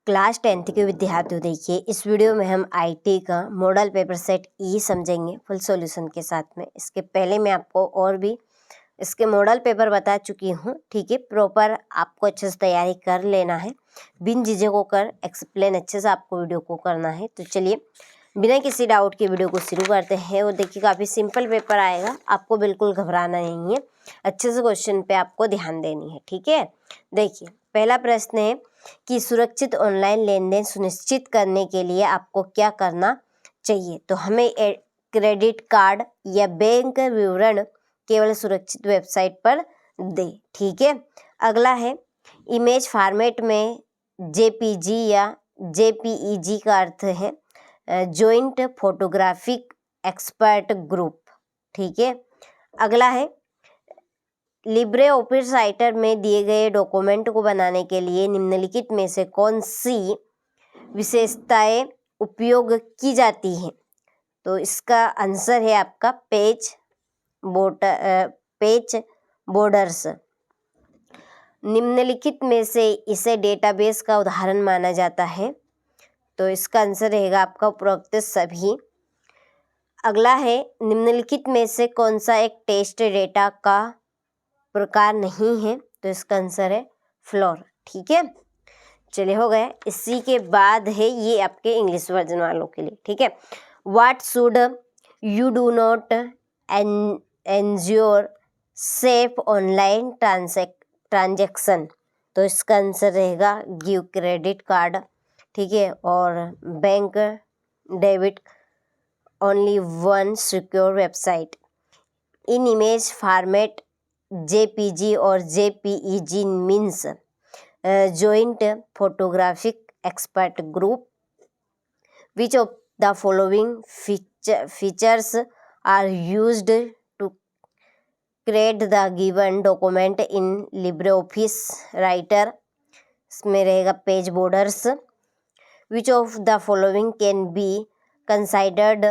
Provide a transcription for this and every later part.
Class 10th के विद्यार्थियों, देखिए इस वीडियो में हम आईटी का मॉडल पेपर सेट ई समझेंगे फुल सॉल्यूशन के साथ में। इसके पहले मैं आपको और भी इसके मॉडल पेपर बता चुकी हूँ, ठीक है। प्रॉपर आपको अच्छे से तैयारी कर लेना है, बिन झिझक होकर एक्सप्लेन अच्छे से आपको वीडियो को करना है। तो चलिए बिना किसी डाउट के वीडियो को शुरू करते हैं। और देखिए काफ़ी सिंपल पेपर आएगा, आपको बिल्कुल घबराना नहीं है, अच्छे से क्वेश्चन पे आपको ध्यान देनी है, ठीक है। देखिए पहला प्रश्न है कि सुरक्षित ऑनलाइन लेन देन सुनिश्चित करने के लिए आपको क्या करना चाहिए। तो हमें क्रेडिट कार्ड या बैंक विवरण केवल सुरक्षित वेबसाइट पर दे, ठीक है। अगला है इमेज फॉर्मेट में जेपीजी या जेपीईजी का अर्थ है जॉइंट फोटोग्राफिक एक्सपर्ट ग्रुप, ठीक है। अगला है लिब्रे ऑफिस राइटर में दिए गए डॉक्यूमेंट को बनाने के लिए निम्नलिखित में से कौन सी विशेषताएं उपयोग की जाती हैं। तो इसका आंसर है आपका पेज बॉर्डर्स। निम्नलिखित में से इसे डेटाबेस का उदाहरण माना जाता है। तो इसका आंसर रहेगा आपका उपरोक्त सभी। अगला है निम्नलिखित में से कौन सा एक टेस्ट डेटा का प्रकार नहीं है। तो इसका आंसर है फ्लोर, ठीक है। चलिए हो गए। इसी के बाद है ये आपके इंग्लिश वर्जन वालों के लिए, ठीक है। What should you do not ensure safe online transaction. तो इसका आंसर रहेगा गिव क्रेडिट कार्ड, ठीक है। और bank debit only one secure website. In image format JPG और JPEG means joint photographic expert group. Which of the following features are used to create the given document in LibreOffice Writer. इसमें रहेगा page borders. Which of the following can be considered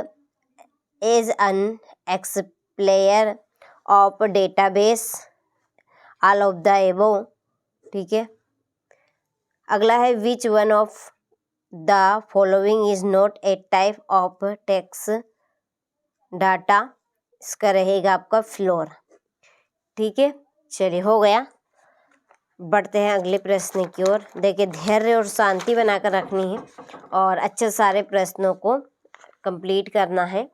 as an example of database. All of the above, ठीक है। अगला है which one of the following is not a type of text data. इसका रहेगा आपका floor, ठीक है। चलिए हो गया। बढ़ते हैं अगले प्रश्न की ओर। देखिए धैर्य और शांति बनाकर रखनी है और अच्छे सारे प्रश्नों को कंप्लीट करना है।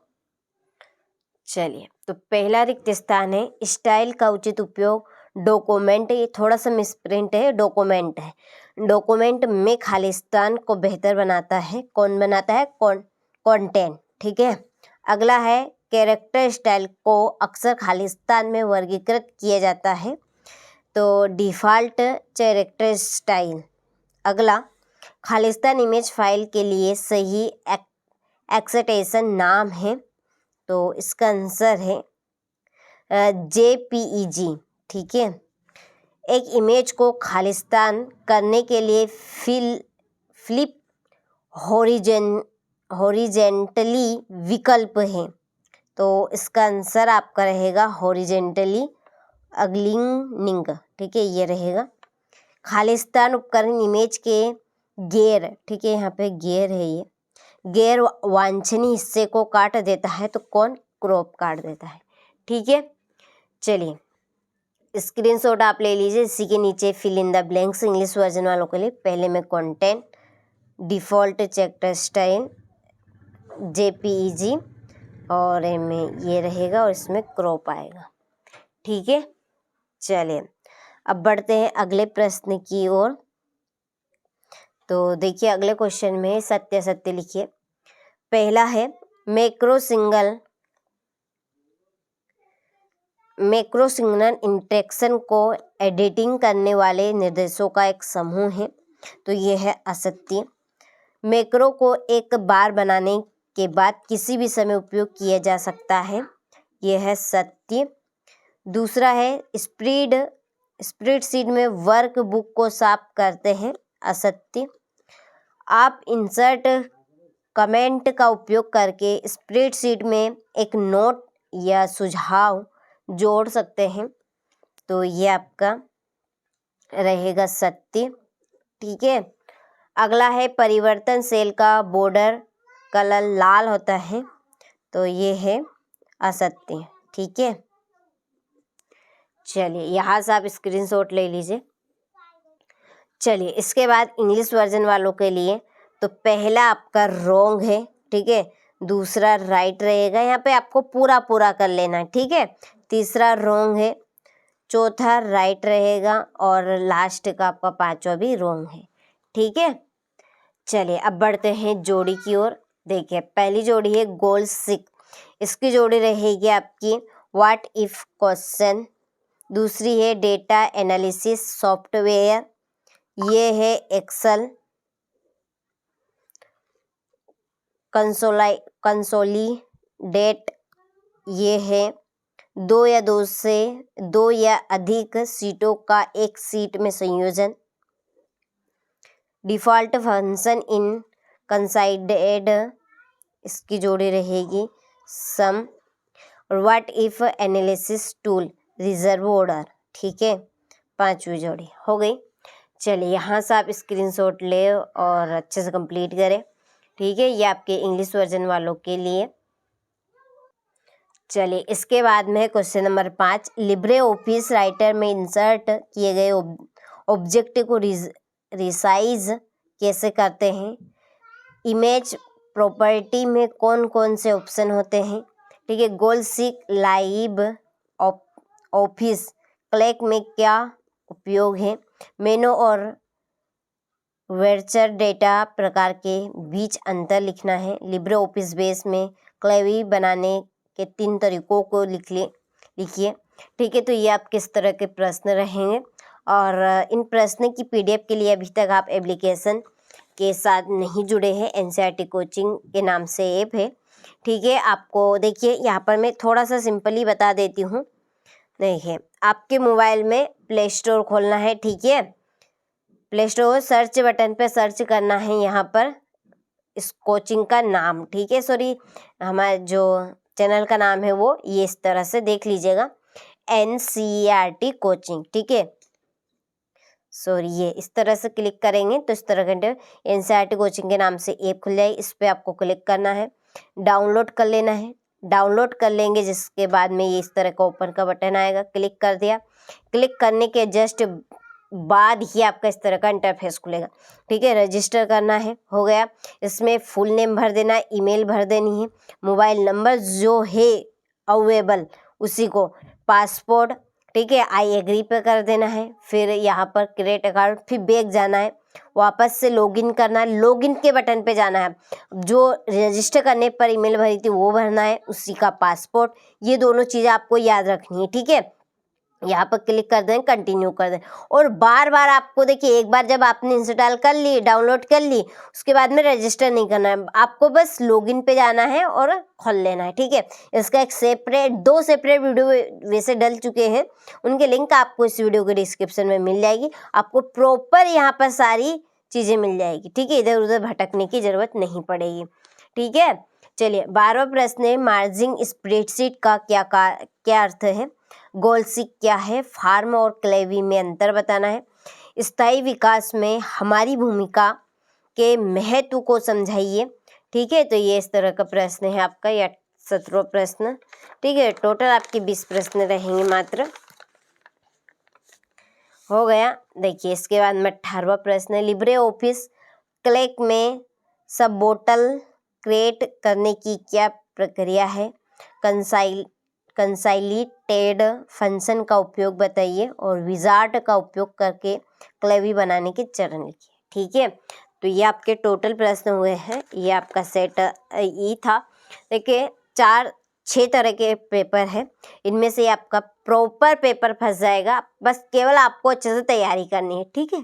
चलिए तो पहला रिक्त स्थान है स्टाइल का उचित उपयोग डॉक्यूमेंट। ये थोड़ा सा मिसप्रिंट है, डॉक्यूमेंट है। डॉक्यूमेंट में खालिस्तान को बेहतर बनाता है। कौन बनाता है? कंटेंट, ठीक है। अगला है कैरेक्टर स्टाइल को अक्सर खालिस्तान में वर्गीकृत किया जाता है। तो डिफ़ॉल्ट कैरेक्टर स्टाइल। अगला खालिस्तान इमेज फाइल के लिए सही एक्सटेंशन नाम है। तो इसका आंसर है जेपीईजी, ठीक है। एक इमेज को खालिस्तान करने के लिए फ्लिप हॉरिजेंटली विकल्प है। तो इसका आंसर आपका रहेगा हॉरिजेंटली अग्लिंग, ठीक है, ये रहेगा। खालिस्तान उपकरण इमेज के गैर, ठीक है, यहाँ पे गैर है, ये गैर वांछनीय हिस्से को काट देता है। तो कौन? क्रॉप काट देता है, ठीक है। चलिए स्क्रीनशॉट आप ले लीजिए। इसी के नीचे fill in the blanks English version वालों के लिए। पहले में content, default character style, JPEG और में ये रहेगा और इसमें क्रॉप आएगा, ठीक है। चलिए अब बढ़ते हैं अगले प्रश्न की ओर। तो देखिए अगले क्वेश्चन में सत्य सत्य लिखिए। पहला है मैक्रो सिग्नल इंटरेक्शन को एडिटिंग करने वाले निर्देशों का एक समूह है। तो यह है असत्य। मैक्रो को एक बार बनाने के बाद किसी भी समय उपयोग किया जा सकता है। यह है सत्य। दूसरा है स्प्रेडशीट में वर्कबुक को साफ करते हैं। असत्य। आप इंसर्ट कमेंट का उपयोग करके स्प्रेडशीट में एक नोट या सुझाव जोड़ सकते हैं। तो ये आपका रहेगा सत्य, ठीक है। अगला है परिवर्तन सेल का बॉर्डर कलर लाल होता है, तो ये है असत्य। ठीक है, चलिए यहाँ से आप स्क्रीनशॉट ले लीजिए। चलिए इसके बाद इंग्लिश वर्जन वालों के लिए तो पहला आपका रॉन्ग है, ठीक है, दूसरा राइट रहेगा, यहाँ पे आपको पूरा पूरा कर लेना है। ठीक है, तीसरा रॉन्ग है, चौथा राइट रहेगा और लास्ट का आपका पांचवा भी रॉन्ग है। ठीक है, चलिए अब बढ़ते हैं जोड़ी की ओर। देखिए पहली जोड़ी है गोल 6, इसकी जोड़ी रहेगी आपकी व्हाट इफ क्वेश्चन। दूसरी है डेटा एनालिसिस सॉफ्टवेयर, ये है एक्सेल। कंसोलिडेट, ये है दो या अधिक सीटों का एक सीट में संयोजन। डिफॉल्ट फंक्शन इन कंसाइडेड, इसकी जोड़ी रहेगी सम। और what if analysis tool reserve order. ठीक है, पांचवी जोड़ी हो गई। चलिए यहाँ से आप स्क्रीनशॉट ले और अच्छे से कंप्लीट करें। ठीक है, ये आपके इंग्लिश वर्जन वालों के लिए। चलिए इसके बाद में question number 5, Libre office writer में इंसर्ट किए गए ऑब्जेक्ट को रिसाइज कैसे करते हैं। इमेज प्रॉपर्टी में कौन कौन से ऑप्शन होते हैं। ठीक है, गोल 6 लाइव ऑफिस क्लैक में क्या उपयोग है। मेनू और वर्चुअल डेटा प्रकार के बीच अंतर लिखना है। लिब्रे ऑफिस बेस में क्वेरी बनाने के 3 तरीकों को लिखिए। ठीक है, तो ये आप किस तरह के प्रश्न रहेंगे और इन प्रश्न की PDF के लिए अभी तक आप एप्लीकेशन के साथ नहीं जुड़े हैं, NCERT कोचिंग के नाम से ऐप है। ठीक है, आपको देखिए यहाँ पर मैं थोड़ा सा सिंपली बता देती हूँ। देखिए आपके मोबाइल में प्ले स्टोर खोलना है। ठीक है, प्ले स्टोर सर्च बटन पे सर्च करना है यहाँ पर इस कोचिंग का नाम। ठीक है, सॉरी हमारे जो चैनल का नाम है वो ये इस तरह से देख लीजिएगा, NCERT कोचिंग। ठीक है, सॉरी ये इस तरह से क्लिक करेंगे तो इस तरह के NCERT कोचिंग के नाम से ऐप खुल जाएगी। इस पर आपको क्लिक करना है, डाउनलोड कर लेना है। डाउनलोड कर लेंगे जिसके बाद में ये इस तरह का ओपन का बटन आएगा, क्लिक कर दिया। क्लिक करने के जस्ट बाद ही आपका इस तरह का इंटरफेस खुलेगा। ठीक है, रजिस्टर करना है, हो गया। इसमें फुल नेम भर देना है, ईमेल भर देनी है, मोबाइल नंबर जो है अवेलेबल उसी को, पासपोर्ट। ठीक है, आई एग्री पे कर देना है। फिर यहाँ पर क्रिएट अकाउंट, फिर बैक जाना है, वापस से लॉगिन करना है, लॉगिन के बटन पे जाना है। जो रजिस्टर करने पर ईमेल भरी थी वो भरना है, उसी का पासपोर्ट। ये दोनों चीज़ें आपको याद रखनी है। ठीक है, यहाँ पर क्लिक कर दें, कंटिन्यू कर दें। और बार बार आपको देखिए, एक बार जब आपने इंस्टॉल कर ली, डाउनलोड कर ली, उसके बाद में रजिस्टर नहीं करना है, आपको बस लॉगिन पे जाना है और खोल लेना है। ठीक है, इसका एक सेपरेट 2 सेपरेट वीडियो वैसे डल चुके हैं, उनके लिंक आपको इस वीडियो के डिस्क्रिप्शन में मिल जाएगी। आपको प्रॉपर यहाँ पर सारी चीज़ें मिल जाएगी। ठीक है, इधर उधर भटकने की जरूरत नहीं पड़ेगी। ठीक है, चलिए 12वां प्रश्न है, मार्जिंग स्प्रेडशीट का क्या अर्थ है। गोल 6 क्या है। फार्म और क्लेवी में अंतर बताना है। स्थायी विकास में हमारी भूमिका के महत्व को समझाइए। ठीक है, तो ये इस तरह का प्रश्न है आपका, या 17वां प्रश्न। ठीक है, टोटल आपके 20 प्रश्न रहेंगे मात्र, हो गया। देखिए इसके बाद में 18वां प्रश्न है, लिब्रे ऑफिस क्लैक में सब बोतल क्रिएट करने की क्या प्रक्रिया है। कंसाइलिटेड फंक्शन का उपयोग बताइए और विजार्ड का उपयोग करके क्लेवी बनाने के चरण लिखिए। ठीक है, तो ये आपके टोटल प्रश्न हुए हैं। ये आपका सेट ई था। देखिए 6 तरह के पेपर है, इनमें से आपका प्रॉपर पेपर फंस जाएगा, बस केवल आपको अच्छे से तैयारी करनी है। ठीक है।